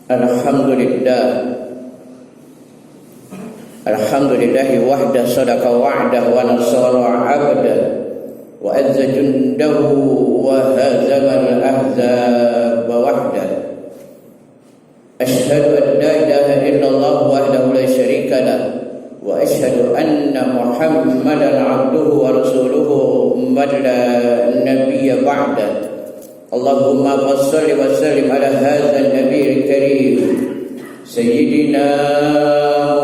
Alhamdulillahi wahda sadaqa wa'dah wa nasara 'abda wa azza jundahu wa hazama al-ahzab wahda. Asyhadu an la ilaha illallah wahdahu la syarika lah wa asyhadu anna Muhammadan 'abduhu wa rasuluhu man la nabiyya ba'da. Allahumma shalli wa sallim ala hadzal nabiyil karim sayyidina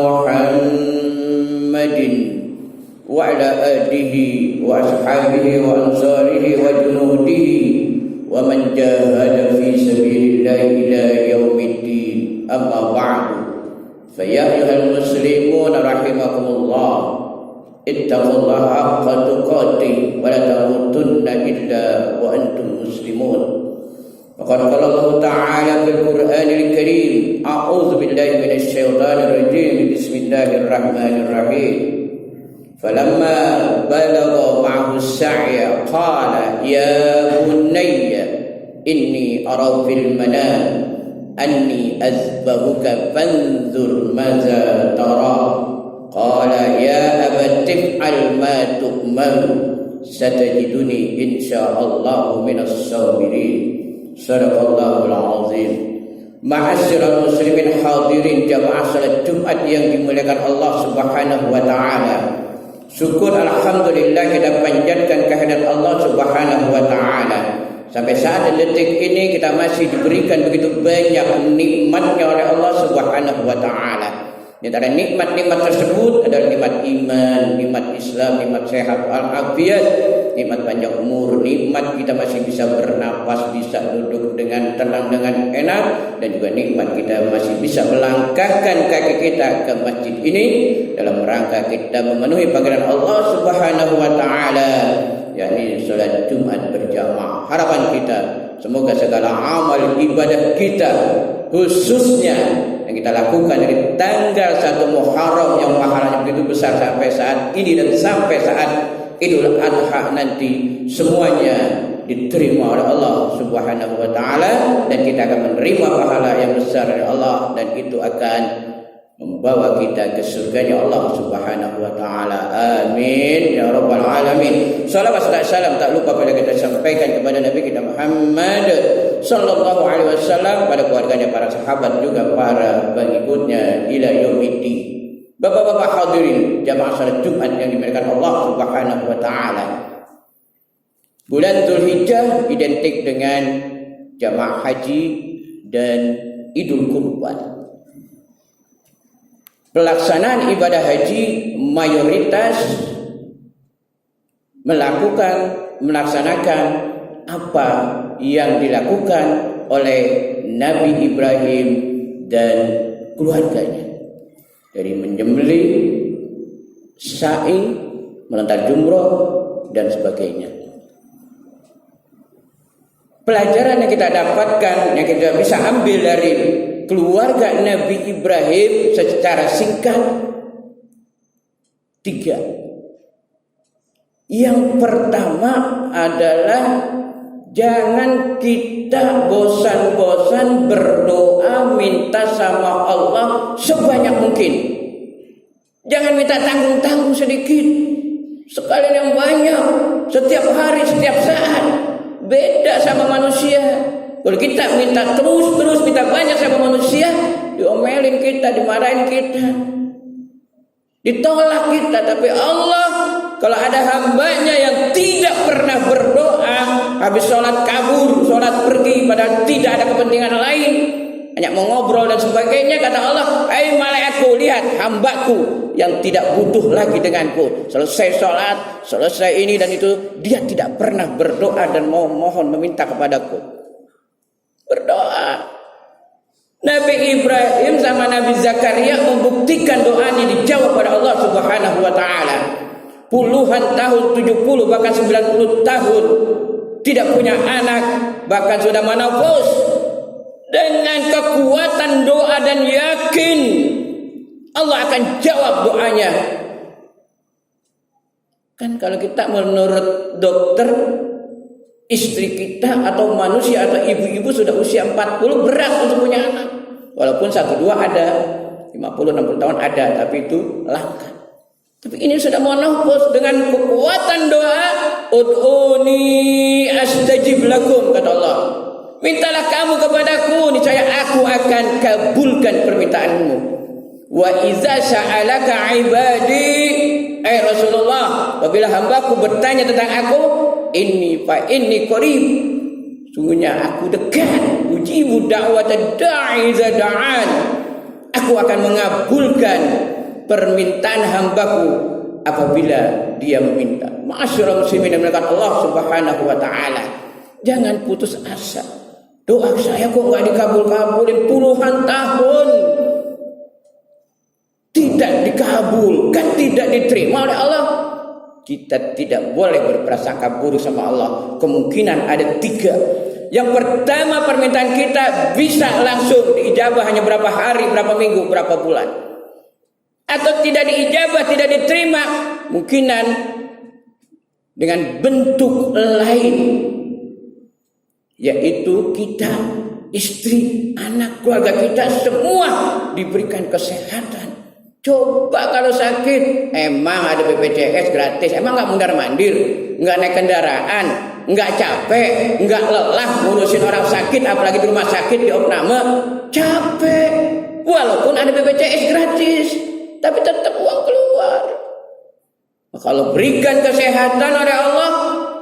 Muhammadin wa ala alihi wa ashabihi wa ansarihi wa junudihi wa man jahada fi sabilillahi ila yaumiddin. Amma ba'du. Fa ya ayyuhal muslimun rahimakumullah, ittaqullaha haqqa tuqatih wa la tamutunna illa wa antum muslimun. Faqad qala Allah Ta'ala fil Qur'anil Karim, a'udzu billahi minasy syaithanir rajim, bismillahir rahmanir rahim. Falamma balagha ma'ahu as-sa'ya qala ya bunayya inni ara fil manam anni azbahuka fanzur madza tara. Qala ya abati if'al ma tu'maru satajiduni insyaallahu minas sabirin. Sadaqallahul azim. Ma'asyiral muslimin hadirin jamaah salat Jumat yang dimuliakan Allah Subhanahu wa taala. Syukur alhamdulillah kita panjatkan kehadirat Allah Subhanahu wa taala. Sampai saat detik ini kita masih diberikan begitu banyak nikmatnya oleh Allah Subhanahu wa taala. Di antara nikmat-nikmat tersebut adalah nikmat iman, nikmat Islam, nikmat sehat walafiat, nikmat panjang umur, nikmat kita masih bisa bernapas, bisa duduk dengan tenang, dengan enak, dan juga nikmat kita masih bisa melangkahkan kaki kita ke masjid ini dalam rangka kita memenuhi panggilan Allah Subhanahu wa taala, yakni salat Jumat berjamaah. Harapan kita semoga segala amal ibadah kita, khususnya yang kita lakukan dari tanggal 1 Muharram yang pahalanya begitu besar sampai saat ini dan sampai saat Idul Adha nanti, semuanya diterima oleh Allah Subhanahu wa taala, dan kita akan menerima pahala yang besar dari Allah, dan itu akan membawa kita ke surganya Allah Subhanahu wa taala. Amin ya rabbal alamin. Salawat dan salam tak lupa pada kita sampaikan kepada Nabi kita Muhammad sallallahu alaihi wasallam, pada keluarganya, para sahabat, juga para pengikutnya ila yaumiddin. Bapak-bapak hadirin jamaah salat Jumat yang dimuliakan Allah Subhanahu wa taala. Bulan Dzulhijjah identik dengan jamaah haji dan Idul Kurban. Pelaksanaan ibadah haji mayoritas melaksanakan apa yang dilakukan oleh Nabi Ibrahim dan keluarganya, dari menyembelih, sa'i, melontar jumroh, dan sebagainya. Pelajaran yang kita dapatkan, yang kita bisa ambil dari keluarga Nabi Ibrahim secara singkat 3. Yang pertama adalah jangan kita bosan-bosan berdoa minta sama Allah sebanyak mungkin. Jangan minta tanggung-tanggung sedikit, sekalian yang banyak, setiap hari, setiap saat. Beda sama manusia. Kalau kita minta terus minta banyak sama manusia, diomelin kita, dimarahin kita, ditolak kita. Tapi Allah, kalau ada hambanya yang tidak pernah berdoa, habis sholat kabur, sholat pergi, padahal tidak ada kepentingan lain, hanya mau ngobrol dan sebagainya, kata Allah, hai malaikatku, lihat hambaku yang tidak butuh lagi denganku. Selesai sholat, selesai ini dan itu, dia tidak pernah berdoa dan mau mohon meminta kepadaku. Berdoa. Nabi Ibrahim sama Nabi Zakaria membuktikan doanya dijawab oleh Allah Subhanahu wa taala. Puluhan tahun, 70 bahkan 90 tahun tidak punya anak, bahkan sudah menopause. Dengan kekuatan doa dan yakin Allah akan jawab doanya. Kan kalau kita menurut dokter, istri kita atau manusia atau ibu-ibu sudah usia 40 berat untuk punya anak. Walaupun 1-2 ada, 50-60 tahun ada, tapi itu langka. Tapi ini sudah monopos dengan kekuatan doa. Ud'uni astajib lakum, kata Allah. Mintalah kamu kepadaku, niscaya aku akan kabulkan permintaanmu. Wa iza sa'alaka ibadi, Rasulullah, apabila hambaku bertanya tentang aku, inni qarib, sungguhnya aku dekat, ujibu da'watad da'i idza da'an, aku akan mengabulkan permintaan hambaku apabila dia meminta. Ma'asyiral muslimin yang dimuliakan Allah Subhanahu wa taala, jangan putus asa. Doa saya kok enggak dikabul-kabulin puluhan tahun. Tidak dikabulkan, tidak diterima oleh Allah. Kita tidak boleh berprasangka buruk sama Allah. Kemungkinan ada 3. Yang pertama, permintaan kita bisa langsung diijabah hanya berapa hari, berapa minggu, berapa bulan. Atau tidak diijabah, tidak diterima, kemungkinan dengan bentuk lain, yaitu kita, istri, anak, keluarga kita semua diberikan kesehatan. Coba kalau sakit, emang ada BPJS gratis, emang nggak mundar-mandir, nggak naik kendaraan, nggak capek, nggak lelah ngurusin orang sakit, apalagi di rumah sakit di opname, capek. Walaupun ada BPJS gratis, tapi tetap uang keluar. Kalau berikan kesehatan oleh Allah,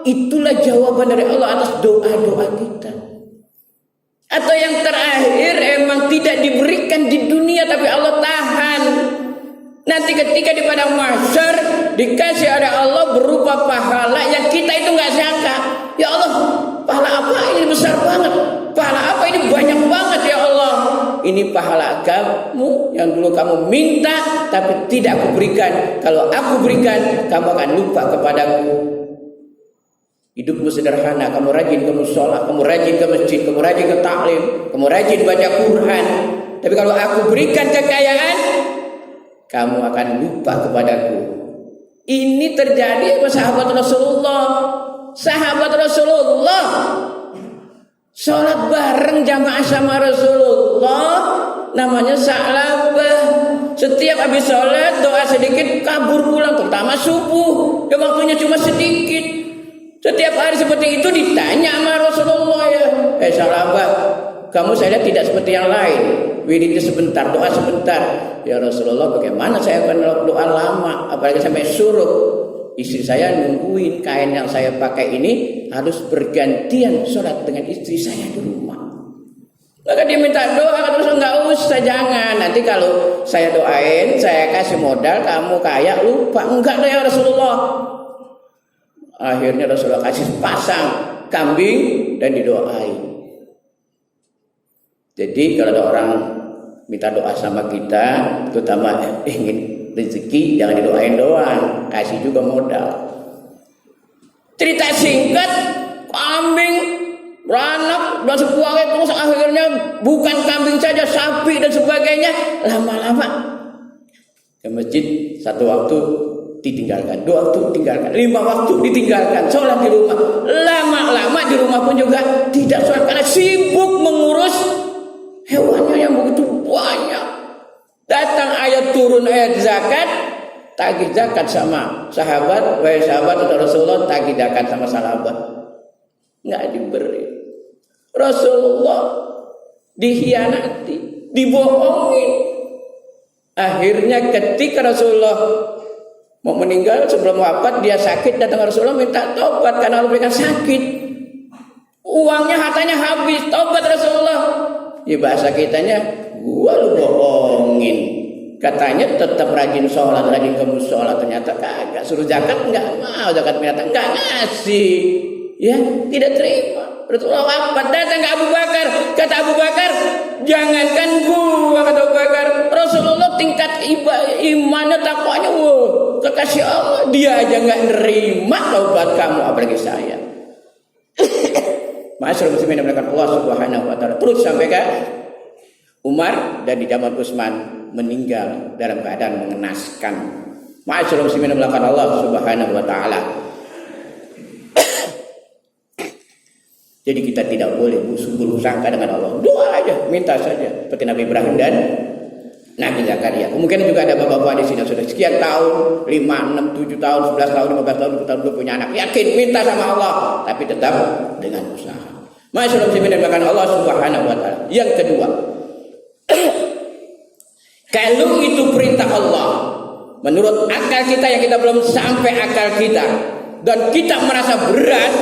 itulah jawaban dari Allah atas doa-doa kita. Atau yang terakhir, emang tidak diberikan di dunia, tapi Allah tahan. Nanti ketika di padang mahsyar dikasih oleh Allah berupa pahala yang kita itu nggak sangka. Ya Allah, pahala apa ini besar banget? Pahala apa ini banyak banget ya Allah? Ini pahala kamu yang dulu kamu minta tapi tidak aku berikan. Kalau aku berikan, kamu akan lupa kepadaku. Hidupmu sederhana, kamu rajin ke mushola, kamu rajin ke masjid, kamu rajin ke taklim, kamu rajin baca Quran. Tapi kalau aku berikan kekayaan, kamu akan lupa kepadaku. Ini terjadi sama sahabat Rasulullah. Sahabat Rasulullah sholat bareng jamaah sama Rasulullah, namanya Sa'labah. Setiap habis sholat doa sedikit kabur pulang, terutama subuh, dan waktunya cuma sedikit. Setiap hari seperti itu ditanya sama Rasulullah, ya Sa'labah, kamu saya lihat tidak seperti yang lain. Wiridnya sebentar, doa sebentar. Ya Rasulullah, bagaimana saya akan doa lama, apalagi sampai suruh. Istri saya nungguin kain yang saya pakai ini harus bergantian sholat dengan istri saya di rumah. Maka dia minta doa, kata Rasul, enggak usah, jangan. Nanti kalau saya doain, saya kasih modal, kamu kaya lupa. Enggak ya Rasulullah. Akhirnya Rasulullah kasih pasang kambing dan didoain. Jadi kalau ada orang minta doa sama kita, terutama ingin rezeki, jangan didoain doang, kasih juga modal. Cerita singkat, kambing beranak dan sebuah terus akhirnya bukan kambing saja, sapi dan sebagainya. Lama-lama ke masjid 1 waktu ditinggalkan, 2 waktu ditinggalkan, 5 waktu ditinggalkan, sholat di rumah. Lama-lama di rumah pun juga tidak sholat karena sibuk mengurus hewannya yang begitu banyak. Datang ayat, turun ayat zakat, tagih zakat sama sahabat. Wahai sahabat atau Rasulullah, tagih zakat sama sahabat, nggak diberi. Rasulullah dikhianati, dibohongin. Akhirnya ketika Rasulullah mau meninggal, sebelum wafat dia sakit, datang Rasulullah minta tobat karena Allah berikan sakit. Uangnya, hartanya habis, tobat Rasulullah. Ya bahasa kitanya, gua lu bohongin. Katanya tetap rajin sholat, rajin ke mushola, ternyata kagak. Suruh zakat enggak mau, zakat ternyata enggak ngasih. Ya, tidak terima. Rasulullah wafat, datang ke Abu Bakar. Kata Abu Bakar, jangankan gua, kata Abu Bakar, Rasulullah tingkat imannya, takwanya, kekasih Allah, dia aja enggak nerima taubat kamu, apalagi saya. Masyaallah muslimin yang dimuliakan Allah Subhanahu wa taala. Terus sampai ke Umar, dan di zaman Utsman meninggal dalam keadaan mengenaskan. Masyaallah muslimin yang dimuliakan Allah Subhanahu wa taala. Jadi kita tidak boleh bersangka dengan Allah. Doa aja, minta saja. Seperti Nabi Ibrahim dan Nabi Zakaria. Kemungkinan juga ada bapak-bapak di sini sudah sekian tahun, 5, 6, 7 tahun, 11 tahun, 15 tahun, 20 tahun belum punya anak. Yakin minta sama Allah, tapi tetap dengan usaha. Masyaallah muslimin dan Allah Subhanahu wa taala. Yang kedua, kalau itu perintah Allah, menurut akal kita yang kita belum sampai akal kita, dan kita merasa berat,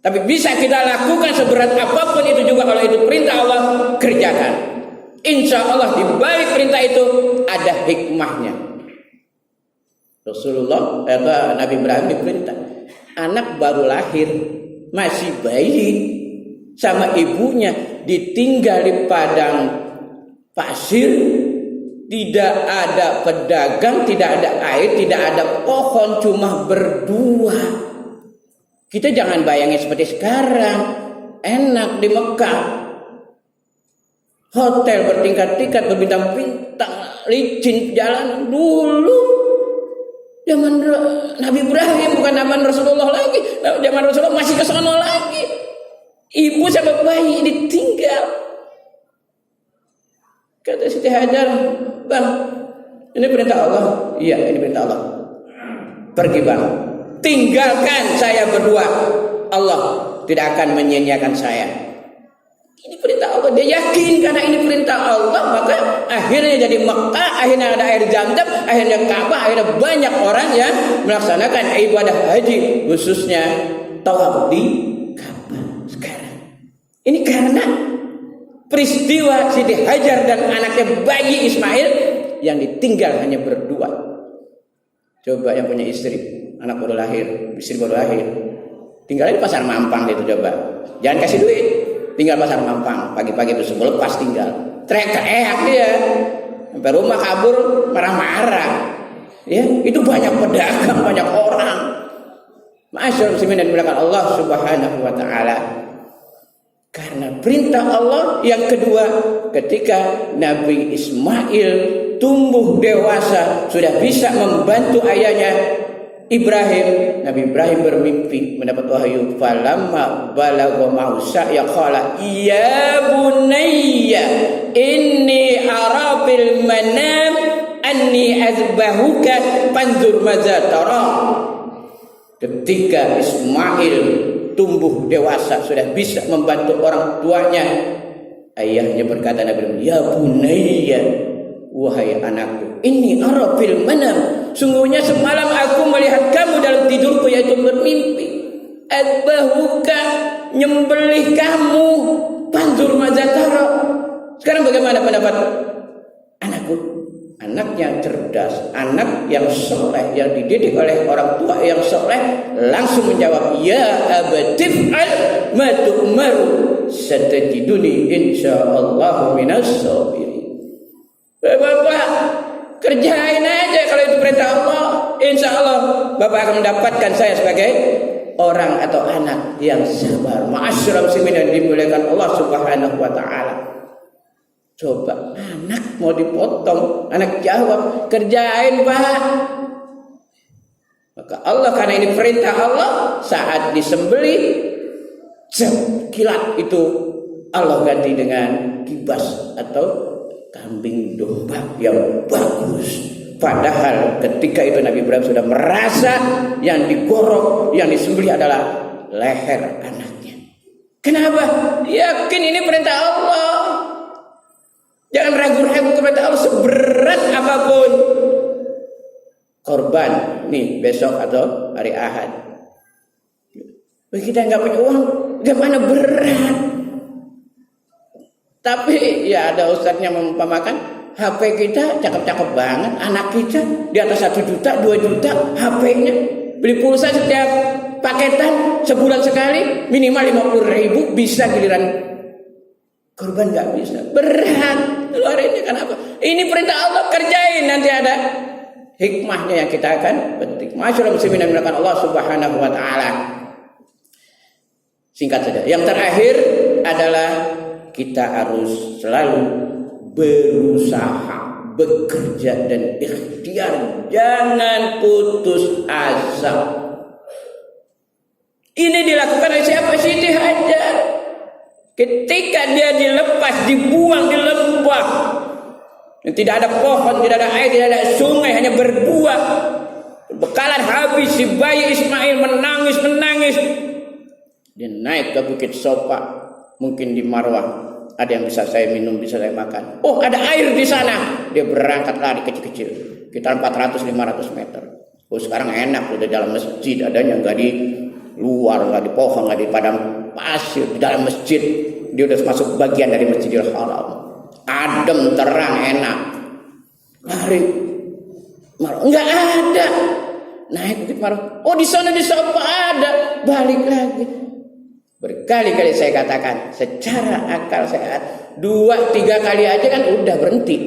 tapi bisa kita lakukan seberat apapun itu juga kalau itu perintah Allah, kerjakan. Insya Allah di balik perintah itu ada hikmahnya. Nabi Ibrahim diperintah, anak baru lahir, masih bayi, sama ibunya ditinggal di padang pasir, tidak ada pedagang, tidak ada air, tidak ada pohon, cuma berdua. Kita jangan bayangin seperti sekarang, enak di Mekah, hotel bertingkat-tingkat, berbintang-bintang, licin jalan. Dulu zaman Nabi Ibrahim, bukan zaman Rasulullah lagi. Zaman Rasulullah masih ke sono lagi. Ibu sama bayi ditinggal. Kata Siti Hajar, bang, ini perintah Allah. Iya, ini perintah Allah. Pergi bang, tinggalkan saya berdua. Allah tidak akan menyia-nyiakan saya. Ini perintah Allah. Dia yakin karena ini perintah Allah, maka akhirnya jadi Mekah, akhirnya ada air Zam-Zam, akhirnya Ka'bah, akhirnya banyak orang yang melaksanakan ibadah haji, khususnya tawaf di Ka'bah sekarang. Ini karena peristiwa Siti Hajar dan anaknya bayi Ismail yang ditinggal hanya berdua. Coba yang punya istri, anak baru lahir, istri baru lahir, tinggalnya di pasar Mampang gitu, coba. Jangan kasih duit, tinggal pasar Mampang, pagi-pagi itu sebelum pas tinggal. Teriak-teriak dia. Sampai rumah kabur marah-marah. Ya, itu banyak pedagang, banyak orang. Masyaallah muslimin dan dimuliakan Allah Subhanahu wa taala. Karena perintah Allah. Yang kedua, ketika Nabi Ismail tumbuh dewasa, sudah bisa membantu ayahnya Ibrahim, Nabi Ibrahim bermimpi mendapat wahyu, falamma balagha ma'usa ya qala ya bunayya inni ara fil manam anni azbahuka fanzur madza tara. Ketika Ismail tumbuh dewasa, sudah bisa membantu orang tuanya, ayahnya berkata, Nabi, ya bunayya, wahai anakku, ini ara fil manam, sungguhnya semalam aku melihat kamu dalam tidurku, yaitu bermimpi, adbahuka, nyembelih kamu, panzur mazatara. Sekarang bagaimana pendapat anakku? Anaknya cerdas, anak yang soleh, yang dididik oleh orang tua yang soleh, langsung menjawab, ya abatif'al ma tu'maru satajiduni insyaallah minas sabirin. Bapak, kerjain aja kalau itu perintah Allah, insya Allah Bapak akan mendapatkan saya sebagai orang atau anak yang sabar. Ma'asyiral muslimin yang dimuliakan Allah Subhanahu wa taala. Coba anak mau dipotong, anak jawab, kerjain Pak. Maka Allah, karena ini perintah Allah, saat disembelih kilat itu Allah ganti dengan kibas atau kambing domba yang bagus. Padahal ketika itu Nabi Ibrahim sudah merasa yang digorok, yang disembelih adalah leher anaknya. Kenapa? Yakin ini perintah Allah. Jangan ragu-ragu kepada Allah seberat apapun. Korban nih besok atau hari Ahad. Kita nggak punya uang, gimana berat. Tapi ya ada ustadznya mempamakan, HP kita cakep-cakep banget, anak kita di atas 1 juta, 2 juta HP-nya. Beli pulsa setiap paketan sebulan sekali minimal 50.000, bisa giliran korban nggak bisa, berat. Luar ini kenapa? Ini perintah Allah, kerjain, nanti ada hikmahnya yang kita akan petik. Masyaallah muslimin yang dimuliakan Allah Subhanahu wa taala. Singkat saja. Yang terakhir adalah kita harus selalu berusaha, bekerja dan ikhtiar, jangan putus asa. Ini dilakukan oleh siapa? Siti Hajar. Ketika dia dilepas, dibuang di lembah, tidak ada pohon, tidak ada air, tidak ada sungai, hanya berbuah. Bekalan habis, si bayi Ismail menangis. Dia naik ke Bukit Sofa, mungkin di Marwah. Ada yang bisa saya minum, bisa saya makan. Oh, ada air di sana. Dia berangkat lari kecil-kecil, sekitar 400-500 meter. Oh, sekarang enak, udah dalam masjid, adanya nggak di luar, nggak di pohon, nggak di padang pasir, di dalam masjid. Dia udah masuk bagian dari Masjidil Haram. Adem, terang, enak. Lari, nggak ada. Naik Bukit Marwah. Oh, di sana di Sofa ada. Balik lagi. Berkali-kali saya katakan, secara akal sehat 2-3 kali aja kan udah berhenti.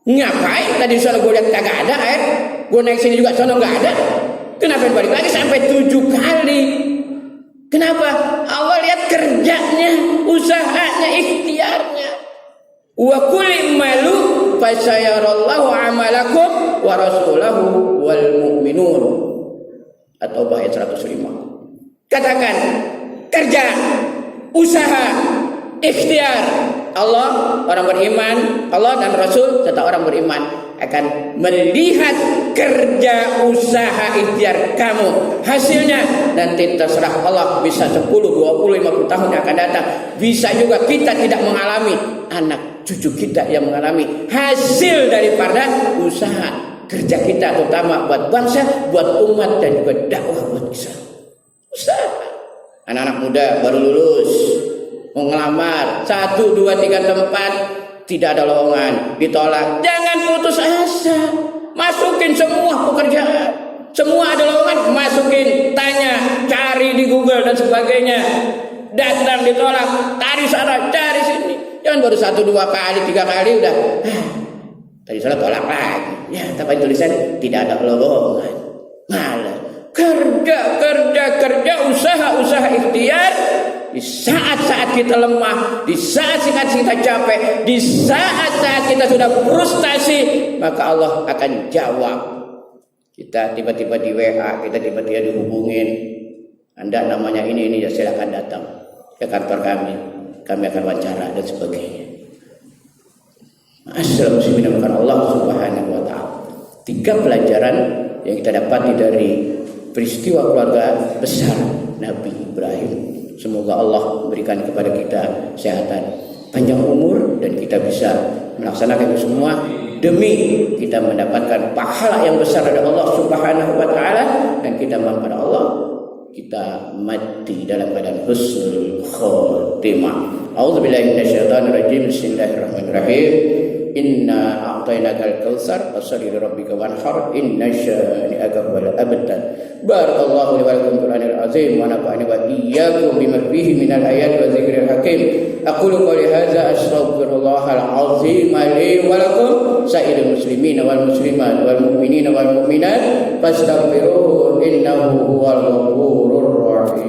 Ngapain tadi di sana gue lihat kagak ada air, gue naik sini juga sana nggak ada. Kenapa balik lagi sampai 7 kali? Kenapa? Allah lihat kerjanya, usahanya, ikhtiarnya. Wa kulli malu fasayarallahu amalakum wa rasulahu wal mu'minun. Atau ayat 105. Katakan, kerja, usaha, ikhtiar. Allah, orang beriman, Allah dan Rasul serta orang beriman akan melihat kerja, usaha, ikhtiar kamu. Hasilnya nanti terserah Allah, bisa 10, 20, 50 tahun yang akan datang. Bisa juga kita tidak mengalami, anak cucu kita yang mengalami hasil daripada usaha kerja kita, terutama buat bangsa, buat umat, dan juga dakwah buat Islam. Usaha. Anak-anak muda baru lulus, mau ngelamar 1, 2, 3 tempat, tidak ada lowongan, ditolak. Jangan putus asa, masukin semua pekerjaan, semua ada lowongan, masukin, tanya, cari di Google dan sebagainya. Datang ditolak, cari sana, cari sini. Jangan baru 1, 2 kali, 3 kali udah. Tadi sana tolak lagi. Ya, tapi tulisan tidak ada lowongan. Malah kerja, usaha, ikhtiar. Di saat-saat kita lemah, di saat-saat kita capek, di saat-saat kita sudah frustasi, maka Allah akan jawab. Kita tiba-tiba di WA, kita tiba-tiba dihubungin, Anda namanya ini ya, silakan datang ke kantor kami akan wawancara dan sebagainya. Assalamualaikum warahmatullahi wabarakatuh. Allah Subhanahu wa taala. 3 pelajaran yang kita dapati dari peristiwa keluarga besar Nabi Ibrahim. Semoga Allah memberikan kepada kita kesehatan, panjang umur, dan kita bisa melaksanakan itu semua demi kita mendapatkan pahala yang besar dari Allah Subhanahu wa taala, dan kita mohon pada Allah kita mati dalam keadaan husnul khotimah. A'udzubillahi minasyaitonir rajim. Bismillahirrahmanirrahim. Inna a'tainakal kautsar fasholli li rabbika wanhar inna syani'aka huwal abtar. Barakallahu li wa lakum fil Qur'anil azim wa nafa'ani wa iyyakum bima fihi minal ayati wa dzikril hakim. Aqulu qouli hadza astaghfirullahal azim li wa lakum sa'iril muslimin wal muslimat wal mu'minin wal mu'minat fastaghfiruhu innahu huwal ghafurur